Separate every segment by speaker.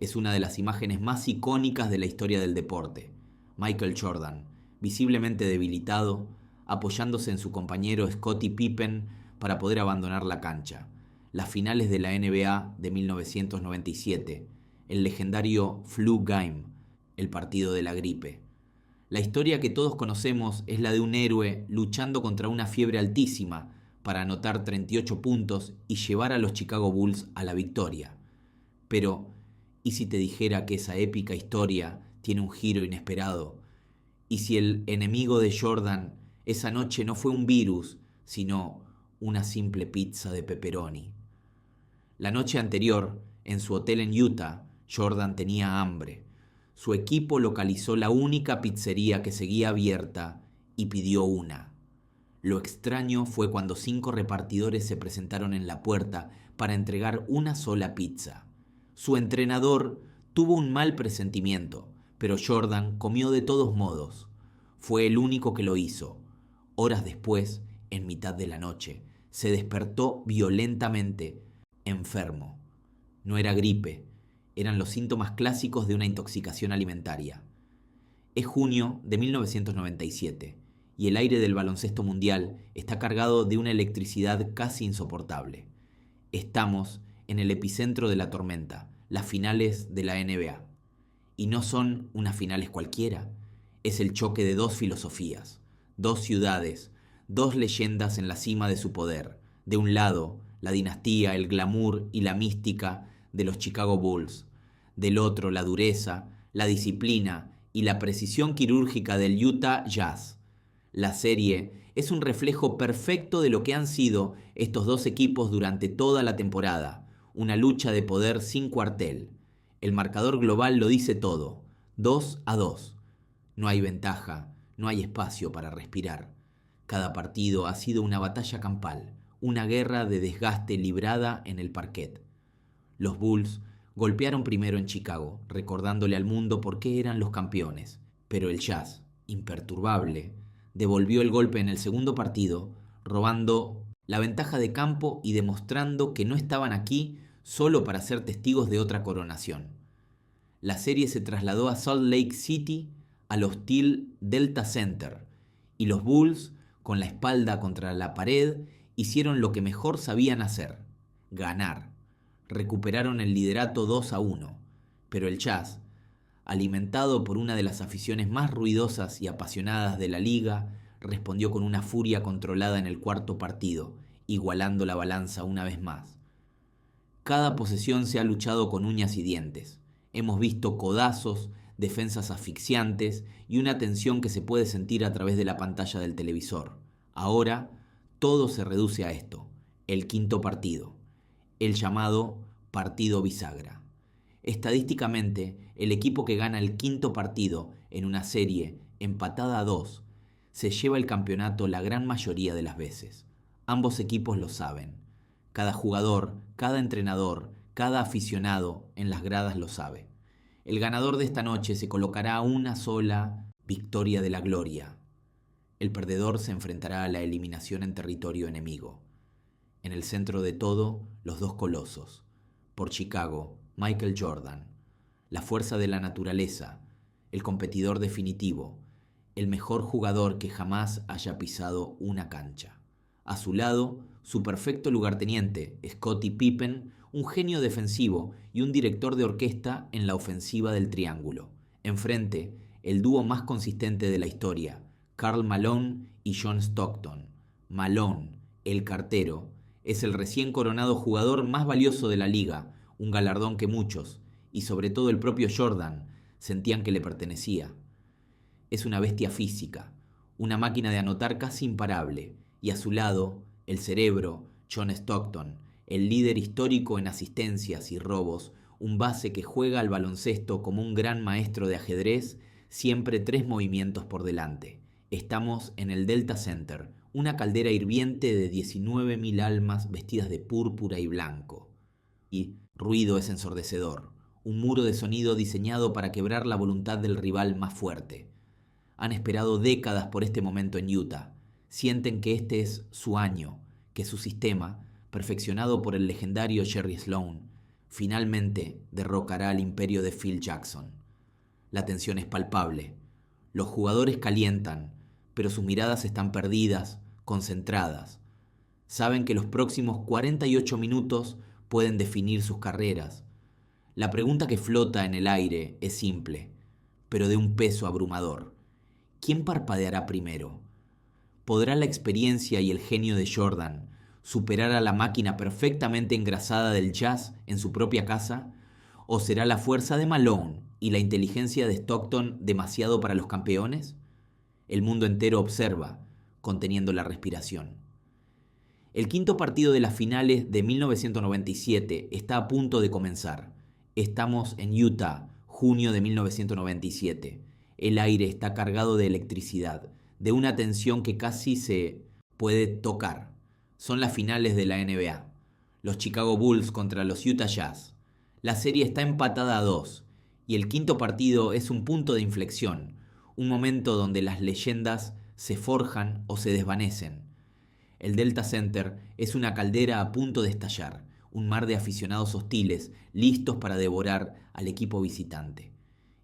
Speaker 1: Es una de las imágenes más icónicas de la historia del deporte. Michael Jordan, visiblemente debilitado, apoyándose en su compañero Scottie Pippen para poder abandonar la cancha. Las finales de la NBA de 1997, el legendario Flu Game, el partido de la gripe. La historia que todos conocemos es la de un héroe luchando contra una fiebre altísima para anotar 38 puntos y llevar a los Chicago Bulls a la victoria. Pero, ¿y si te dijera que esa épica historia tiene un giro inesperado? ¿Y si el enemigo de Jordan esa noche no fue un virus, sino una simple pizza de pepperoni? La noche anterior, en su hotel en Utah, Jordan tenía hambre. Su equipo localizó la única pizzería que seguía abierta y pidió una. Lo extraño fue cuando 5 repartidores se presentaron en la puerta para entregar una sola pizza. Su entrenador tuvo un mal presentimiento, pero Jordan comió de todos modos. Fue el único que lo hizo. Horas después, en mitad de la noche, se despertó violentamente, enfermo. No era gripe, eran los síntomas clásicos de una intoxicación alimentaria. Es junio de 1997 y el aire del baloncesto mundial está cargado de una electricidad casi insoportable. Estamos en el epicentro de la tormenta, las finales de la NBA. Y no son unas finales cualquiera, es el choque de 2 filosofías, 2 ciudades, 2 leyendas en la cima de su poder. De un lado, la dinastía, el glamour y la mística de los Chicago Bulls. Del otro, la dureza, la disciplina y la precisión quirúrgica del Utah Jazz. La serie es un reflejo perfecto de lo que han sido estos 2 equipos durante toda la temporada, una lucha de poder sin cuartel. El marcador global lo dice todo, 2-2. No hay ventaja, no hay espacio para respirar. Cada partido ha sido una batalla campal, una guerra de desgaste librada en el parquet. Los Bulls golpearon primero en Chicago, recordándole al mundo por qué eran los campeones. Pero el Jazz, imperturbable, devolvió el golpe en el segundo partido, robando la ventaja de campo y demostrando que no estaban aquí solo para ser testigos de otra coronación. La serie se trasladó a Salt Lake City, al hostil Delta Center, y los Bulls, con la espalda contra la pared, hicieron lo que mejor sabían hacer: ganar. Recuperaron el liderato 2-1, pero el Jazz, alimentado por una de las aficiones más ruidosas y apasionadas de la liga, respondió con una furia controlada en el cuarto partido, igualando la balanza una vez más. Cada posesión se ha luchado con uñas y dientes. Hemos visto codazos, defensas asfixiantes y una tensión que se puede sentir a través de la pantalla del televisor. Ahora, todo se reduce a esto: el quinto partido, el llamado partido bisagra. Estadísticamente, el equipo que gana el quinto partido en una serie empatada a 2 se lleva el campeonato la gran mayoría de las veces. Ambos equipos lo saben. Cada jugador, cada entrenador, cada aficionado en las gradas lo sabe. El ganador de esta noche se colocará a una sola victoria de la gloria. El perdedor se enfrentará a la eliminación en territorio enemigo. En el centro de todo, los 2 colosos. Por Chicago, Michael Jordan, la fuerza de la naturaleza, el competidor definitivo, el mejor jugador que jamás haya pisado una cancha. A su lado, su perfecto lugarteniente, Scottie Pippen, un genio defensivo y un director de orquesta en la ofensiva del triángulo. Enfrente, el dúo más consistente de la historia, Karl Malone y John Stockton. Malone, el cartero, es el recién coronado jugador más valioso de la liga, un galardón que muchos, y sobre todo el propio Jordan, sentían que le pertenecía. Es una bestia física, una máquina de anotar casi imparable, y a su lado, el cerebro, John Stockton, el líder histórico en asistencias y robos, un base que juega al baloncesto como un gran maestro de ajedrez, siempre 3 movimientos por delante. Estamos en el Delta Center, una caldera hirviente de 19.000 almas vestidas de púrpura y blanco. Y ruido es ensordecedor, un muro de sonido diseñado para quebrar la voluntad del rival más fuerte. Han esperado décadas por este momento en Utah. Sienten que este es su año, que su sistema, perfeccionado por el legendario Jerry Sloan, finalmente derrocará al imperio de Phil Jackson. La tensión es palpable. Los jugadores calientan, pero sus miradas están perdidas, concentradas. Saben que los próximos 48 minutos pueden definir sus carreras. La pregunta que flota en el aire es simple, pero de un peso abrumador. ¿Quién parpadeará primero? ¿Podrá la experiencia y el genio de Jordan superar a la máquina perfectamente engrasada del Jazz en su propia casa? ¿O será la fuerza de Malone y la inteligencia de Stockton demasiado para los campeones? El mundo entero observa, conteniendo la respiración. El quinto partido de las finales de 1997 está a punto de comenzar. Estamos en Utah, junio de 1997. El aire está cargado de electricidad, de una tensión que casi se puede tocar. Son las finales de la NBA. Los Chicago Bulls contra los Utah Jazz. La serie está empatada a 2 y el quinto partido es un punto de inflexión, un momento donde las leyendas se forjan o se desvanecen. El Delta Center es una caldera a punto de estallar, un mar de aficionados hostiles listos para devorar al equipo visitante.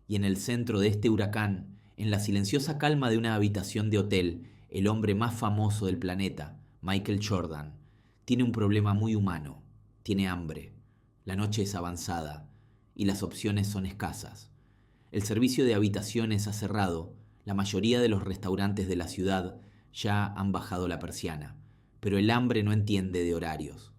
Speaker 1: Y en el centro de este huracán, en la silenciosa calma de una habitación de hotel, el hombre más famoso del planeta, Michael Jordan, tiene un problema muy humano. Tiene hambre. La noche es avanzada y las opciones son escasas. El servicio de habitaciones ha cerrado. La mayoría de los restaurantes de la ciudad ya han bajado la persiana, pero el hambre no entiende de horarios.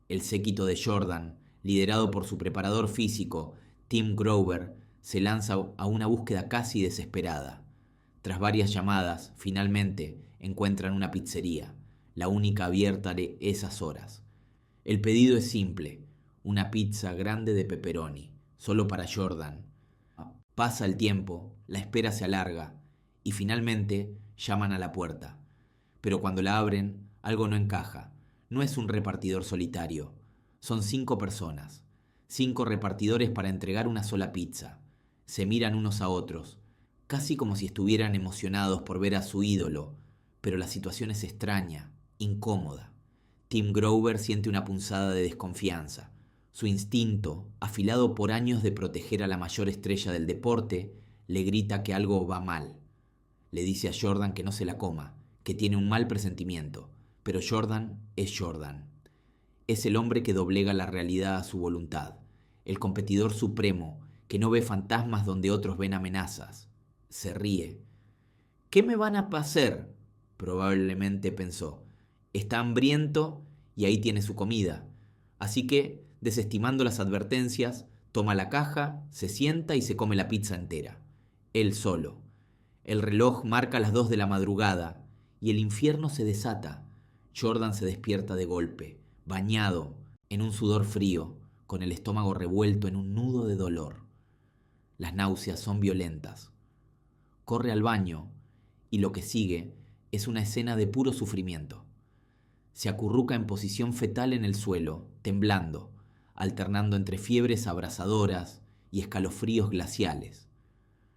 Speaker 1: El séquito de Jordan, liderado por su preparador físico, Tim Grover, se lanza a una búsqueda casi desesperada. Tras varias llamadas, finalmente encuentran una pizzería, la única abierta de esas horas. El pedido es simple, una pizza grande de pepperoni, solo para Jordan. Pasa el tiempo, la espera se alarga y finalmente llaman a la puerta. Pero cuando la abren, algo no encaja. No es un repartidor solitario. Son 5 personas. 5 repartidores para entregar una sola pizza. Se miran unos a otros, casi como si estuvieran emocionados por ver a su ídolo, pero la situación es extraña, incómoda. Tim Grover siente una punzada de desconfianza. Su instinto, afilado por años de proteger a la mayor estrella del deporte, le grita que algo va mal. Le dice a Jordan que no se la coma, que tiene un mal presentimiento. Pero Jordan es Jordan. Es el hombre que doblega la realidad a su voluntad, el competidor supremo que no ve fantasmas donde otros ven amenazas. Se ríe. ¿Qué me van a hacer? Probablemente pensó. Está hambriento y ahí tiene su comida. Así que, desestimando las advertencias, toma la caja, se sienta y se come la pizza entera. Él solo. El reloj marca las 2 de la madrugada y el infierno se desata. Jordan se despierta de golpe, bañado en un sudor frío, con el estómago revuelto en un nudo de dolor. Las náuseas son violentas. Corre al baño y lo que sigue es una escena de puro sufrimiento. Se acurruca en posición fetal en el suelo, temblando, alternando entre fiebres abrasadoras y escalofríos glaciales.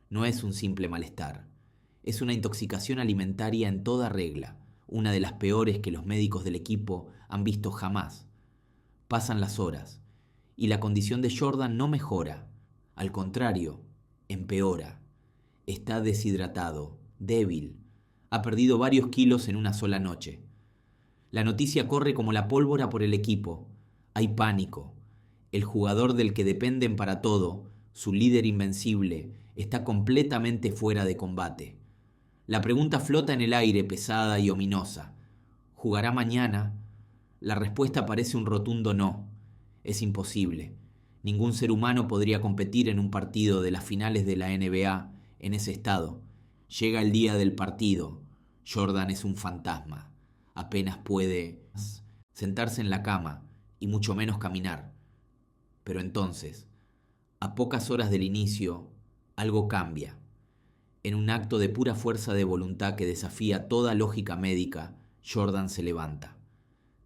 Speaker 1: No es un simple malestar, es una intoxicación alimentaria en toda regla, una de las peores que los médicos del equipo han visto jamás. Pasan las horas y la condición de Jordan no mejora, al contrario, empeora. Está deshidratado, débil, ha perdido varios kilos en una sola noche. La noticia corre como la pólvora por el equipo. Hay pánico. El jugador del que dependen para todo, su líder invencible, está completamente fuera de combate. La pregunta flota en el aire, pesada y ominosa. ¿Jugará mañana? La respuesta parece un rotundo no. Es imposible. Ningún ser humano podría competir en un partido de las finales de la NBA en ese estado. Llega el día del partido. Jordan es un fantasma. Apenas puede sentarse en la cama y mucho menos caminar. Pero entonces, a pocas horas del inicio, algo cambia. En un acto de pura fuerza de voluntad que desafía toda lógica médica, Jordan se levanta.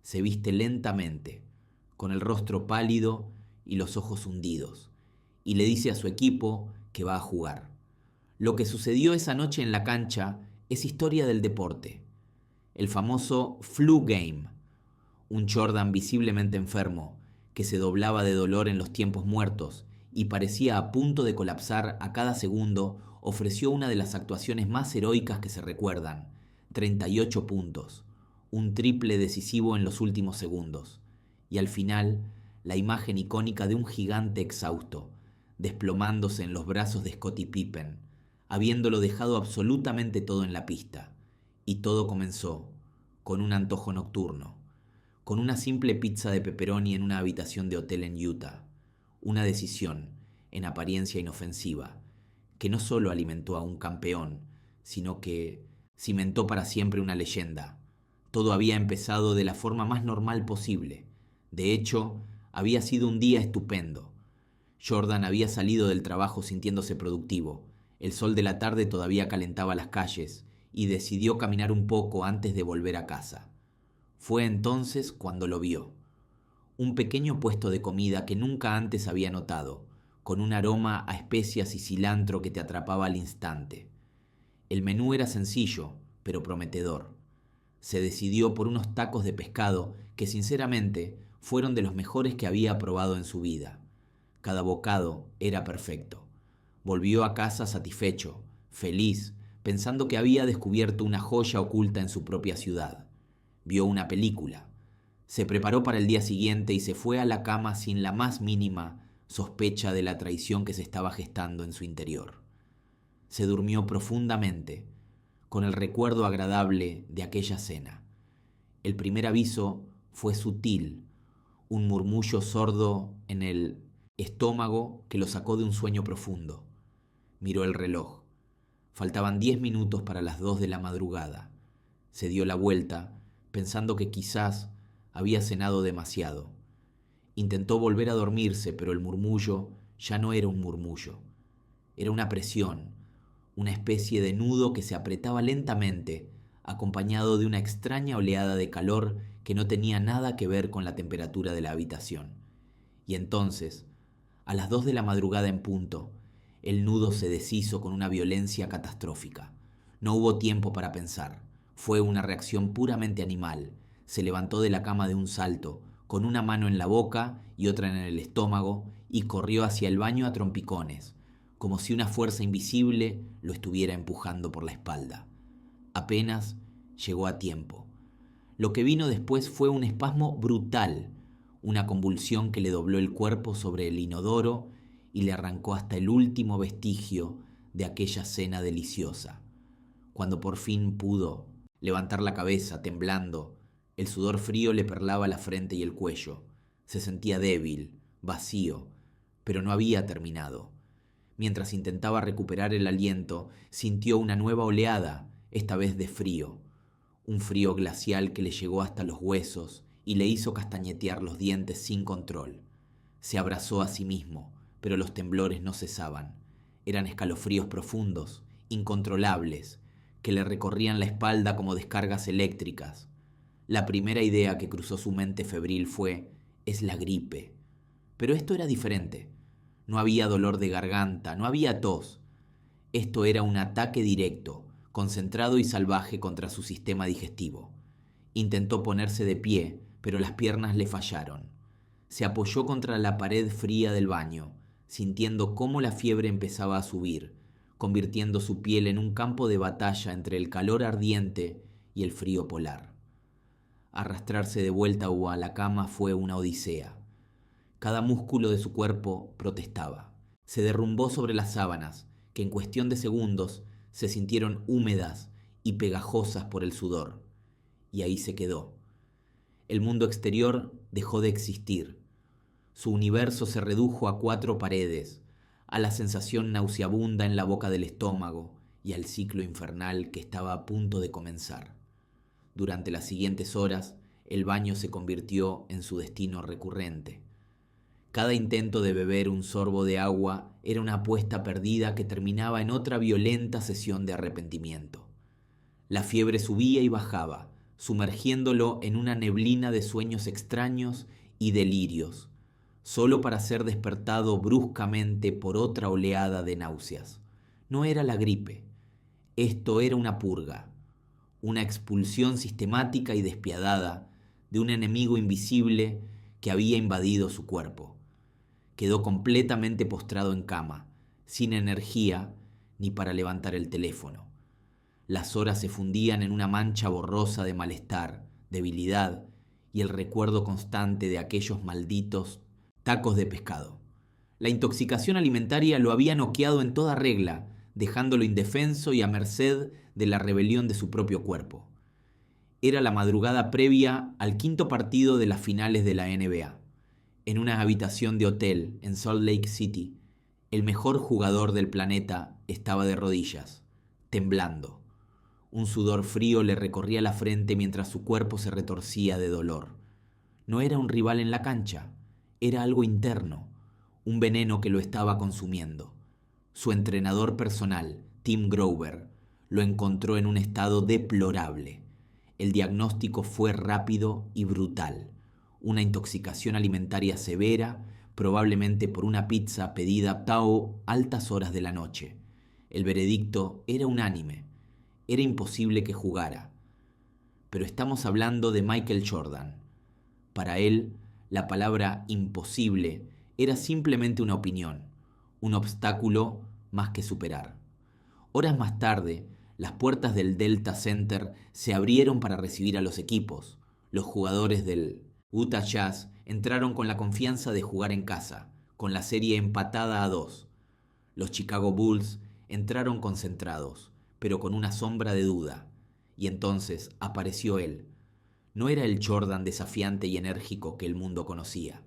Speaker 1: Se viste lentamente, con el rostro pálido y los ojos hundidos, y le dice a su equipo que va a jugar. Lo que sucedió esa noche en la cancha es historia del deporte. El famoso flu game. Un Jordan visiblemente enfermo, que se doblaba de dolor en los tiempos muertos y parecía a punto de colapsar a cada segundo, ofreció una de las actuaciones más heroicas que se recuerdan: 38 puntos, un triple decisivo en los últimos segundos, y al final la imagen icónica de un gigante exhausto, desplomándose en los brazos de Scottie Pippen, habiéndolo dejado absolutamente todo en la pista. Y todo comenzó con un antojo nocturno, con una simple pizza de pepperoni en una habitación de hotel en Utah. Una decisión, en apariencia inofensiva, que no solo alimentó a un campeón, sino que cimentó para siempre una leyenda. Todo había empezado de la forma más normal posible. De hecho, había sido un día estupendo. Jordan había salido del trabajo sintiéndose productivo. El sol de la tarde todavía calentaba las calles y decidió caminar un poco antes de volver a casa. Fue entonces cuando lo vio. Un pequeño puesto de comida que nunca antes había notado, con un aroma a especias y cilantro que te atrapaba al instante. El menú era sencillo, pero prometedor. Se decidió por unos tacos de pescado que sinceramente fueron de los mejores que había probado en su vida. Cada bocado era perfecto. Volvió a casa satisfecho, feliz, pensando que había descubierto una joya oculta en su propia ciudad. Vio una película. Se preparó para el día siguiente y se fue a la cama sin la más mínima sospecha de la traición que se estaba gestando en su interior. Se durmió profundamente, con el recuerdo agradable de aquella cena. El primer aviso fue sutil, un murmullo sordo en el estómago que lo sacó de un sueño profundo. Miró el reloj. Faltaban 10 minutos para las 2 de la madrugada. Se dio la vuelta, pensando que quizás había cenado demasiado. Intentó volver a dormirse, pero el murmullo ya no era un murmullo. Era una presión, una especie de nudo que se apretaba lentamente, acompañado de una extraña oleada de calor que no tenía nada que ver con la temperatura de la habitación. Y entonces, a las 2 de la madrugada en punto, el nudo se deshizo con una violencia catastrófica. No hubo tiempo para pensar. Fue una reacción puramente animal. Se levantó de la cama de un salto, con una mano en la boca y otra en el estómago, y corrió hacia el baño a trompicones, como si una fuerza invisible lo estuviera empujando por la espalda. Apenas llegó a tiempo. Lo que vino después fue un espasmo brutal, una convulsión que le dobló el cuerpo sobre el inodoro y le arrancó hasta el último vestigio de aquella cena deliciosa. Cuando por fin pudo levantar la cabeza, temblando, el sudor frío le perlaba la frente y el cuello. Se sentía débil, vacío, pero no había terminado. Mientras intentaba recuperar el aliento, sintió una nueva oleada, esta vez de frío. Un frío glacial que le llegó hasta los huesos y le hizo castañetear los dientes sin control. Se abrazó a sí mismo, pero los temblores no cesaban. Eran escalofríos profundos, incontrolables, que le recorrían la espalda como descargas eléctricas. La primera idea que cruzó su mente febril fue: es la gripe. Pero esto era diferente. No había dolor de garganta, no había tos. Esto era un ataque directo, concentrado y salvaje contra su sistema digestivo. Intentó ponerse de pie, pero las piernas le fallaron. Se apoyó contra la pared fría del baño, sintiendo cómo la fiebre empezaba a subir, convirtiendo su piel en un campo de batalla entre el calor ardiente y el frío polar. Arrastrarse de vuelta a la cama fue una odisea. Cada músculo de su cuerpo protestaba. Se derrumbó sobre las sábanas, que en cuestión de segundos se sintieron húmedas y pegajosas por el sudor. Y ahí se quedó. El mundo exterior dejó de existir. Su universo se redujo a 4 paredes, a la sensación nauseabunda en la boca del estómago y al ciclo infernal que estaba a punto de comenzar. Durante las siguientes horas, el baño se convirtió en su destino recurrente. Cada intento de beber un sorbo de agua era una apuesta perdida que terminaba en otra violenta sesión de arrepentimiento. La fiebre subía y bajaba, sumergiéndolo en una neblina de sueños extraños y delirios, solo para ser despertado bruscamente por otra oleada de náuseas. No era la gripe, esto era una purga, una expulsión sistemática y despiadada de un enemigo invisible que había invadido su cuerpo. Quedó completamente postrado en cama, sin energía ni para levantar el teléfono. Las horas se fundían en una mancha borrosa de malestar, debilidad y el recuerdo constante de aquellos malditos tacos de pescado. La intoxicación alimentaria lo había noqueado en toda regla, dejándolo indefenso y a merced de la rebelión de su propio cuerpo. Era la madrugada previa al quinto partido de las finales de la NBA. En una habitación de hotel en Salt Lake City, el mejor jugador del planeta estaba de rodillas, temblando. Un sudor frío le recorría la frente mientras su cuerpo se retorcía de dolor. No era un rival en la cancha, era algo interno, un veneno que lo estaba consumiendo. Su entrenador personal, Tim Grover, lo encontró en un estado deplorable. El diagnóstico fue rápido y brutal. Una intoxicación alimentaria severa, probablemente por una pizza pedida a altas horas de la noche. El veredicto era unánime. Era imposible que jugara. Pero estamos hablando de Michael Jordan. Para él, la palabra imposible era simplemente una opinión, un obstáculo más que superar. Horas más tarde, las puertas del Delta Center se abrieron para recibir a los equipos. Los jugadores del Utah Jazz entraron con la confianza de jugar en casa, con la serie empatada a 2. Los Chicago Bulls entraron concentrados, pero con una sombra de duda. Y entonces apareció él. No era el Jordan desafiante y enérgico que el mundo conocía.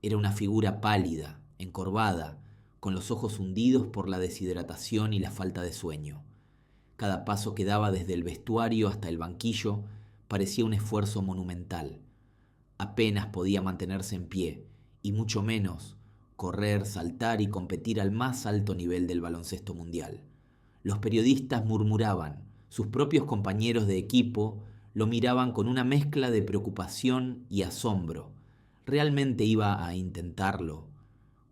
Speaker 1: Era una figura pálida, encorvada, con los ojos hundidos por la deshidratación y la falta de sueño. Cada paso que daba desde el vestuario hasta el banquillo parecía un esfuerzo monumental. Apenas podía mantenerse en pie, y mucho menos correr, saltar y competir al más alto nivel del baloncesto mundial. Los periodistas murmuraban, sus propios compañeros de equipo lo miraban con una mezcla de preocupación y asombro. ¿Realmente iba a intentarlo?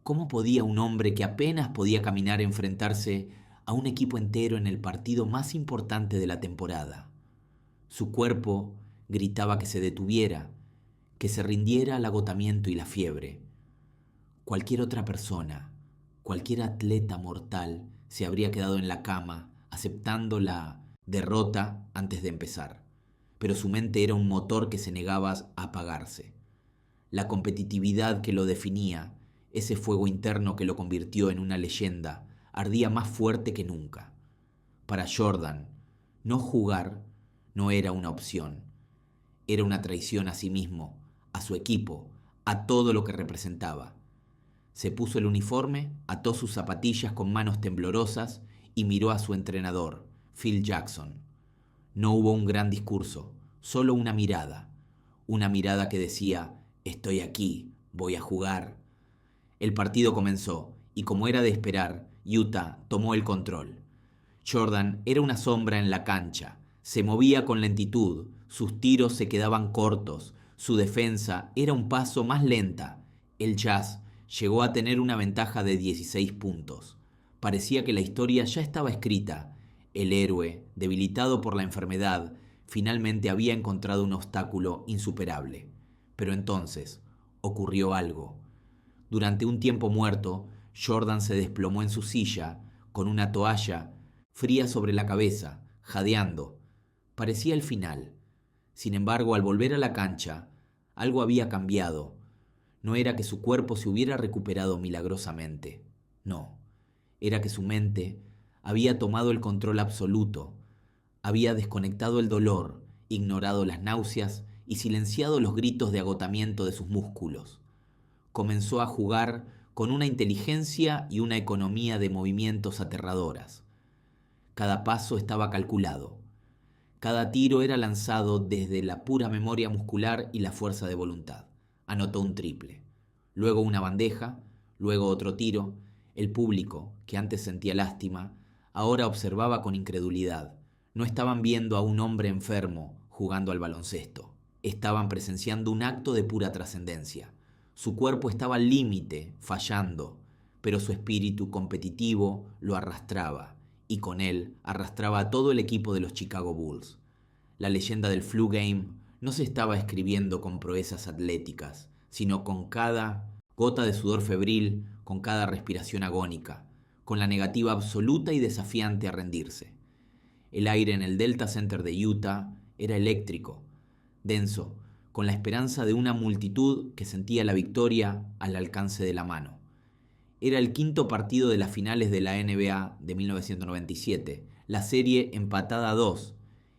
Speaker 1: ¿Cómo podía un hombre que apenas podía caminar enfrentarse a un equipo entero en el partido más importante de la temporada? Su cuerpo gritaba que se detuviera, que se rindiera al agotamiento y la fiebre. Cualquier otra persona, cualquier atleta mortal se habría quedado en la cama aceptando la derrota antes de empezar. Pero su mente era un motor que se negaba a apagarse. La competitividad que lo definía, ese fuego interno que lo convirtió en una leyenda, ardía más fuerte que nunca. Para Jordan, no jugar no era una opción. Era una traición a sí mismo, a su equipo, a todo lo que representaba. Se puso el uniforme, ató sus zapatillas con manos temblorosas y miró a su entrenador, Phil Jackson. No hubo un gran discurso, solo una mirada que decía: estoy aquí, voy a jugar. El partido comenzó y, como era de esperar, Utah tomó el control. Jordan era una sombra en la cancha, se movía con lentitud, sus tiros se quedaban cortos, su defensa era un paso más lenta. El Jazz llegó a tener una ventaja de 16 puntos. Parecía que la historia ya estaba escrita. El héroe, debilitado por la enfermedad, finalmente había encontrado un obstáculo insuperable. Pero entonces ocurrió algo. Durante un tiempo muerto, Jordan se desplomó en su silla, con una toalla fría sobre la cabeza, jadeando. Parecía el final. Sin embargo, al volver a la cancha, algo había cambiado. No era que su cuerpo se hubiera recuperado milagrosamente. No, era que su mente había tomado el control absoluto. Había desconectado el dolor, ignorado las náuseas y silenciado los gritos de agotamiento de sus músculos. Comenzó a jugar con una inteligencia y una economía de movimientos aterradoras. Cada paso estaba calculado. Cada tiro era lanzado desde la pura memoria muscular y la fuerza de voluntad. Anotó un triple. Luego una bandeja, luego otro tiro. El público, que antes sentía lástima, ahora observaba con incredulidad. No estaban viendo a un hombre enfermo jugando al baloncesto. Estaban presenciando un acto de pura trascendencia. Su cuerpo estaba al límite, fallando, pero su espíritu competitivo lo arrastraba, y con él arrastraba a todo el equipo de los Chicago Bulls. La leyenda del Flu Game no se estaba escribiendo con proezas atléticas, sino con cada gota de sudor febril, con cada respiración agónica, con la negativa absoluta y desafiante a rendirse. El aire en el Delta Center de Utah era eléctrico, denso, con la esperanza de una multitud que sentía la victoria al alcance de la mano. Era el quinto partido de las finales de la NBA de 1997, la serie empatada a 2,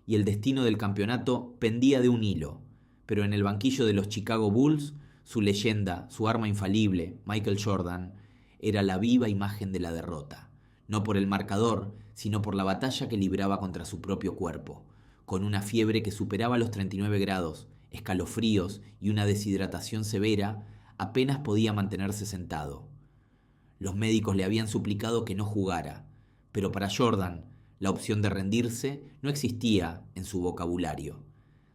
Speaker 1: y el destino del campeonato pendía de un hilo. Pero en el banquillo de los Chicago Bulls, su leyenda, su arma infalible, Michael Jordan, era la viva imagen de la derrota. No por el marcador, sino por la batalla que libraba contra su propio cuerpo, con una fiebre que superaba los 39 grados, escalofríos y una deshidratación severa, apenas podía mantenerse sentado. Los médicos le habían suplicado que no jugara, pero para Jordan, la opción de rendirse no existía en su vocabulario.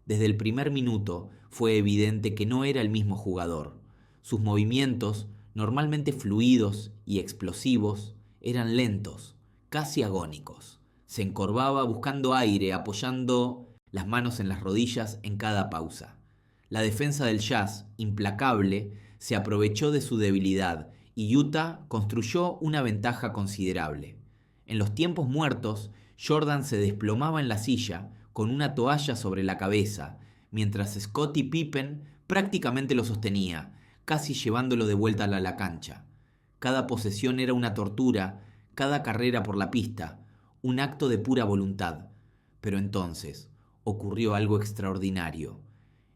Speaker 1: Desde el primer minuto fue evidente que no era el mismo jugador. Sus movimientos, normalmente fluidos y explosivos, eran lentos, casi agónicos. Se encorvaba buscando aire, apoyando las manos en las rodillas en cada pausa. La defensa del Jazz, implacable, se aprovechó de su debilidad y Utah construyó una ventaja considerable. En los tiempos muertos, Jordan se desplomaba en la silla con una toalla sobre la cabeza, mientras Scottie Pippen prácticamente lo sostenía, casi llevándolo de vuelta a la cancha. Cada posesión era una tortura, cada carrera por la pista, un acto de pura voluntad. Pero entonces ocurrió algo extraordinario.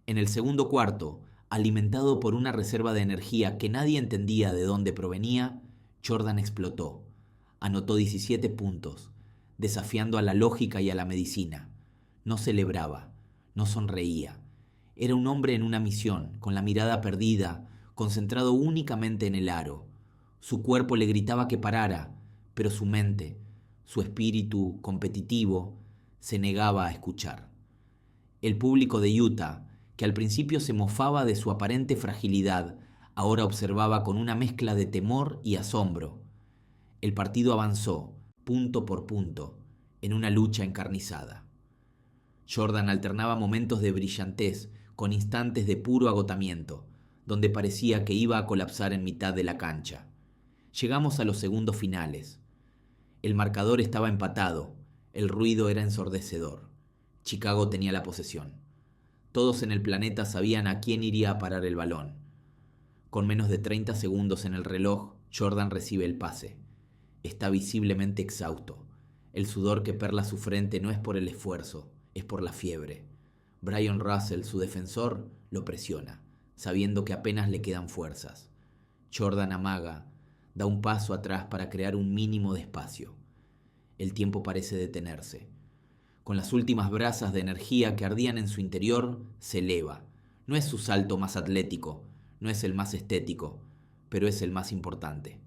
Speaker 1: En el segundo cuarto, alimentado por una reserva de energía que nadie entendía de dónde provenía, Jordan explotó. Anotó 17 puntos, desafiando a la lógica y a la medicina. No celebraba, no sonreía. Era un hombre en una misión, con la mirada perdida, concentrado únicamente en el aro. Su cuerpo le gritaba que parara, pero su mente, su espíritu competitivo, se negaba a escuchar. El público de Utah, que al principio se mofaba de su aparente fragilidad, ahora observaba con una mezcla de temor y asombro. El partido avanzó, punto por punto, en una lucha encarnizada. Jordan alternaba momentos de brillantez con instantes de puro agotamiento, donde parecía que iba a colapsar en mitad de la cancha. Llegamos a los segundos finales. El marcador estaba empatado, el ruido era ensordecedor. Chicago tenía la posesión. Todos en el planeta sabían a quién iría a parar el balón. Con menos de 30 segundos en el reloj, Jordan recibe el pase. Está visiblemente exhausto. El sudor que perla su frente no es por el esfuerzo, es por la fiebre. Bryon Russell, su defensor, lo presiona, sabiendo que apenas le quedan fuerzas. Jordan amaga, da un paso atrás para crear un mínimo de espacio. El tiempo parece detenerse. Con las últimas brasas de energía que ardían en su interior, se eleva. No es su salto más atlético, no es el más estético, pero es el más importante.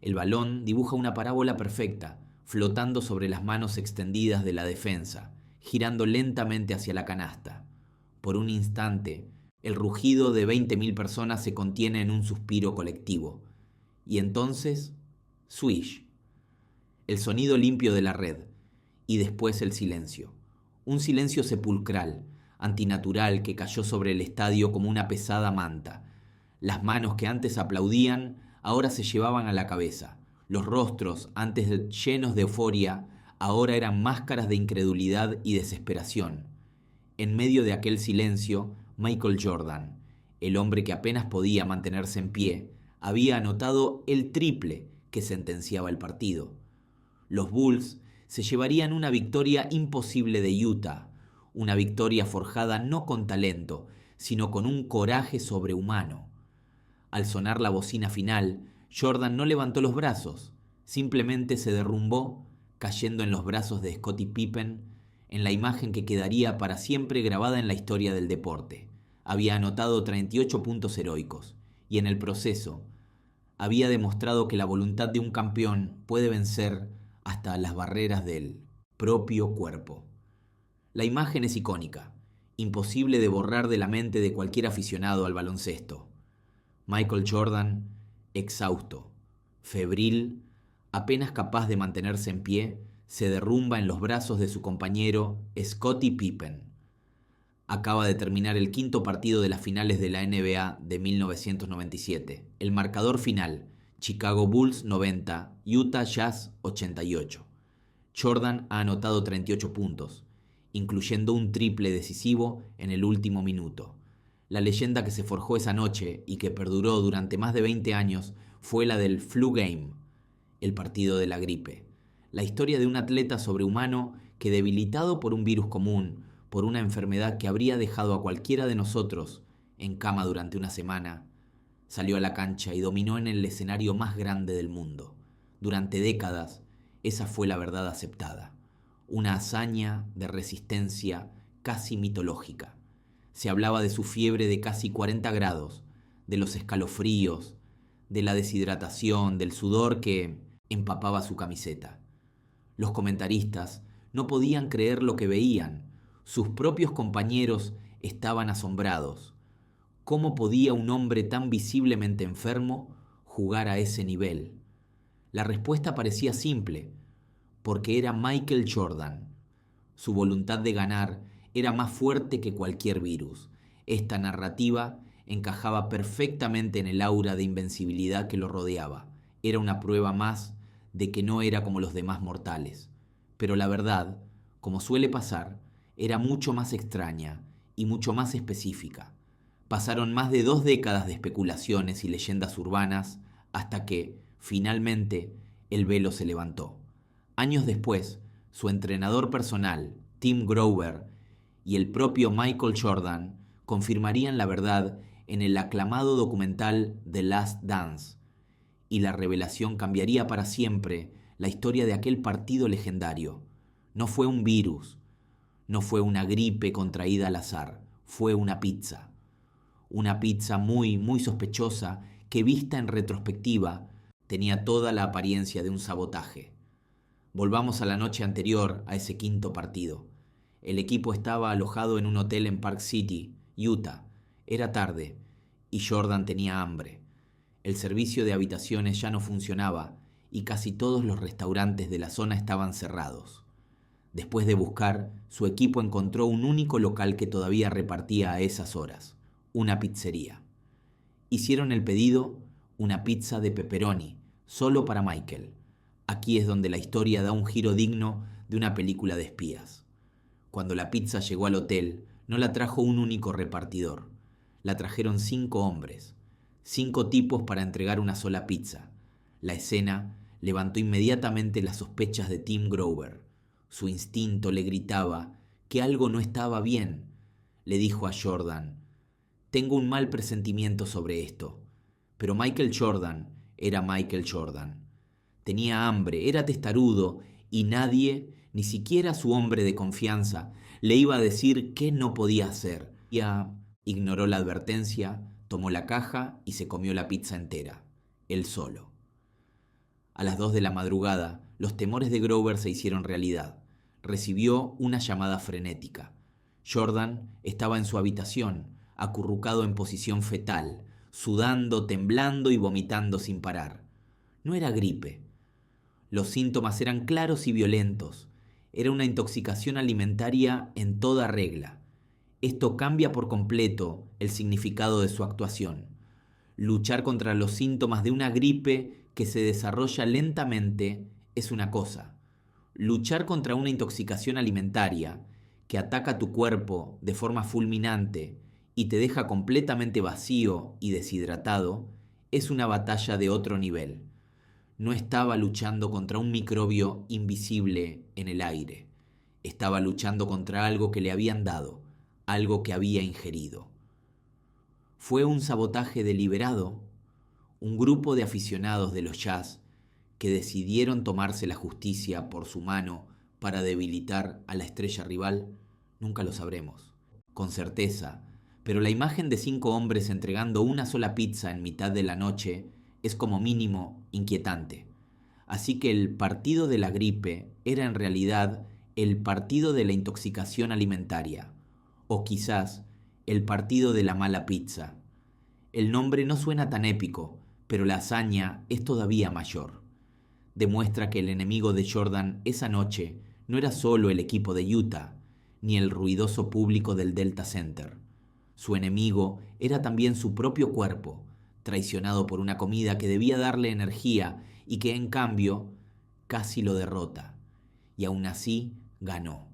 Speaker 1: El balón dibuja una parábola perfecta, flotando sobre las manos extendidas de la defensa, girando lentamente hacia la canasta. Por un instante, el rugido de 20.000 personas se contiene en un suspiro colectivo. Y entonces, swish. El sonido limpio de la red. Y después el silencio. Un silencio sepulcral, antinatural, que cayó sobre el estadio como una pesada manta. Las manos que antes aplaudían, ahora se llevaban a la cabeza. Los rostros, antes llenos de euforia, ahora eran máscaras de incredulidad y desesperación. En medio de aquel silencio, Michael Jordan, el hombre que apenas podía mantenerse en pie, había anotado el triple que sentenciaba el partido. Los Bulls se llevarían una victoria imposible de Utah, una victoria forjada no con talento, sino con un coraje sobrehumano. Al sonar la bocina final, Jordan no levantó los brazos, simplemente se derrumbó, cayendo en los brazos de Scottie Pippen, en la imagen que quedaría para siempre grabada en la historia del deporte. Había anotado 38 puntos heroicos, y en el proceso había demostrado que la voluntad de un campeón puede vencer hasta las barreras del propio cuerpo. La imagen es icónica, imposible de borrar de la mente de cualquier aficionado al baloncesto. Michael Jordan, exhausto, febril, apenas capaz de mantenerse en pie, se derrumba en los brazos de su compañero Scottie Pippen. Acaba de terminar el quinto partido de las finales de la NBA de 1997. El marcador final: Chicago Bulls 90, Utah Jazz 88. Jordan ha anotado 38 puntos, incluyendo un triple decisivo en el último minuto. La leyenda que se forjó esa noche y que perduró durante más de 20 años fue la del Flu Game, el partido de la gripe. La historia de un atleta sobrehumano que, debilitado por un virus común, por una enfermedad que habría dejado a cualquiera de nosotros en cama durante una semana, salió a la cancha y dominó en el escenario más grande del mundo. Durante décadas, esa fue la verdad aceptada. Una hazaña de resistencia casi mitológica. Se hablaba de su fiebre de casi 40 grados, de los escalofríos, de la deshidratación, del sudor que empapaba su camiseta. Los comentaristas no podían creer lo que veían. Sus propios compañeros estaban asombrados. ¿Cómo podía un hombre tan visiblemente enfermo jugar a ese nivel? La respuesta parecía simple: porque era Michael Jordan. Su voluntad de ganar era más fuerte que cualquier virus. Esta narrativa encajaba perfectamente en el aura de invencibilidad que lo rodeaba. Era una prueba más de que no era como los demás mortales. Pero la verdad, como suele pasar, era mucho más extraña y mucho más específica. Pasaron más de 2 décadas de especulaciones y leyendas urbanas hasta que, finalmente, el velo se levantó. Años después, su entrenador personal, Tim Grover, y el propio Michael Jordan confirmarían la verdad en el aclamado documental The Last Dance, y la revelación cambiaría para siempre la historia de aquel partido legendario. No fue un virus, no fue una gripe contraída al azar, fue una pizza. Una pizza muy, muy sospechosa que, vista en retrospectiva, tenía toda la apariencia de un sabotaje. Volvamos a la noche anterior a ese quinto partido. El equipo estaba alojado en un hotel en Park City, Utah. Era tarde y Jordan tenía hambre. El servicio de habitaciones ya no funcionaba y casi todos los restaurantes de la zona estaban cerrados. Después de buscar, su equipo encontró un único local que todavía repartía a esas horas: una pizzería. Hicieron el pedido: una pizza de pepperoni, solo para Michael. Aquí es donde la historia da un giro digno de una película de espías. Cuando la pizza llegó al hotel, no la trajo un único repartidor. La trajeron 5 hombres, 5 tipos para entregar una sola pizza. La escena levantó inmediatamente las sospechas de Tim Grover. Su instinto le gritaba que algo no estaba bien. Le dijo a Jordan: tengo un mal presentimiento sobre esto. Pero Michael Jordan era Michael Jordan. Tenía hambre, era testarudo y nadie, ni siquiera su hombre de confianza, le iba a decir qué no podía hacer. Ya ignoró la advertencia, tomó la caja y se comió la pizza entera, él solo. A las 2 de la madrugada, los temores de Grover se hicieron realidad. Recibió una llamada frenética. Jordan estaba en su habitación, acurrucado en posición fetal, sudando, temblando y vomitando sin parar. No era gripe. Los síntomas eran claros y violentos. Era una intoxicación alimentaria en toda regla. Esto cambia por completo el significado de su actuación. Luchar contra los síntomas de una gripe que se desarrolla lentamente es una cosa. Luchar contra una intoxicación alimentaria que ataca tu cuerpo de forma fulminante y te deja completamente vacío y deshidratado es una batalla de otro nivel. No estaba luchando contra un microbio invisible en el aire. Estaba luchando contra algo que le habían dado, algo que había ingerido. Fue un sabotaje deliberado. Un grupo de aficionados de los Jazz que decidieron tomarse la justicia por su mano para debilitar a la estrella rival, nunca lo sabremos, con certeza, pero la imagen de 5 hombres entregando una sola pizza en mitad de la noche es como mínimo inquietante. Así que el partido de la gripe era en realidad el partido de la intoxicación alimentaria, o quizás el partido de la mala pizza. El nombre no suena tan épico, pero la hazaña es todavía mayor. Demuestra que el enemigo de Jordan esa noche no era solo el equipo de Utah, ni el ruidoso público del Delta Center. Su enemigo era también su propio cuerpo, traicionado por una comida que debía darle energía y que en cambio casi lo derrota. Y aún así ganó.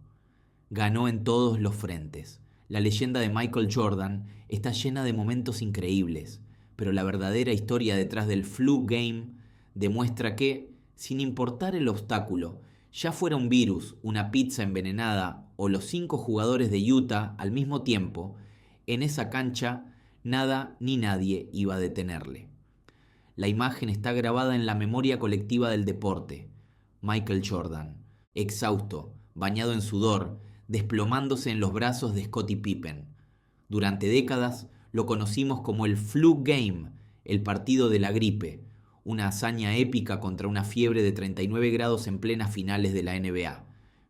Speaker 1: Ganó en todos los frentes. La leyenda de Michael Jordan está llena de momentos increíbles, pero la verdadera historia detrás del Flu Game demuestra que, sin importar el obstáculo, ya fuera un virus, una pizza envenenada o los 5 jugadores de Utah al mismo tiempo, en esa cancha nada ni nadie iba a detenerle. La imagen está grabada en la memoria colectiva del deporte. Michael Jordan, exhausto, bañado en sudor, desplomándose en los brazos de Scottie Pippen. Durante décadas lo conocimos como el Flu Game, el partido de la gripe, una hazaña épica contra una fiebre de 39 grados en plenas finales de la NBA.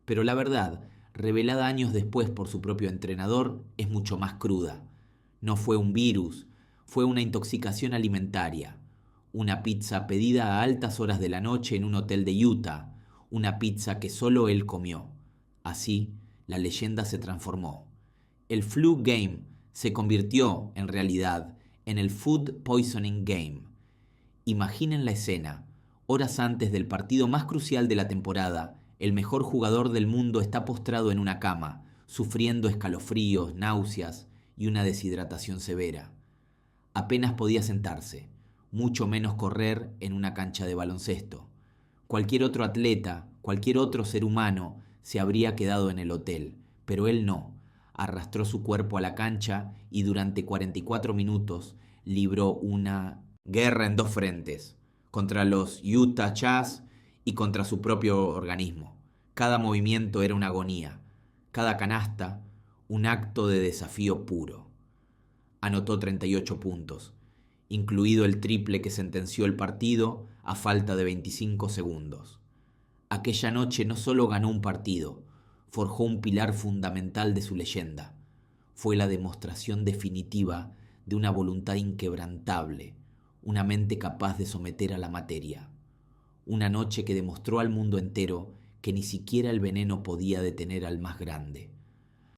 Speaker 1: Pero la verdad, revelada años después por su propio entrenador, es mucho más cruda. No fue un virus, fue una intoxicación alimentaria. Una pizza pedida a altas horas de la noche en un hotel de Utah, una pizza que solo él comió. Así, la leyenda se transformó. El Flu Game se convirtió, en realidad, en el Food Poisoning Game. Imaginen la escena. Horas antes del partido más crucial de la temporada, el mejor jugador del mundo está postrado en una cama, sufriendo escalofríos, náuseas y una deshidratación severa. Apenas podía sentarse, mucho menos correr en una cancha de baloncesto. Cualquier otro atleta, cualquier otro ser humano se habría quedado en el hotel, pero él no. Arrastró su cuerpo a la cancha y durante 44 minutos libró una guerra en 2 frentes, contra los Utah Jazz y contra su propio organismo. Cada movimiento era una agonía, cada canasta un acto de desafío puro. Anotó 38 puntos, incluido el triple que sentenció el partido a falta de 25 segundos. Aquella noche no solo ganó un partido, forjó un pilar fundamental de su leyenda. Fue la demostración definitiva de una voluntad inquebrantable, una mente capaz de someter a la materia. Una noche que demostró al mundo entero que ni siquiera el veneno podía detener al más grande.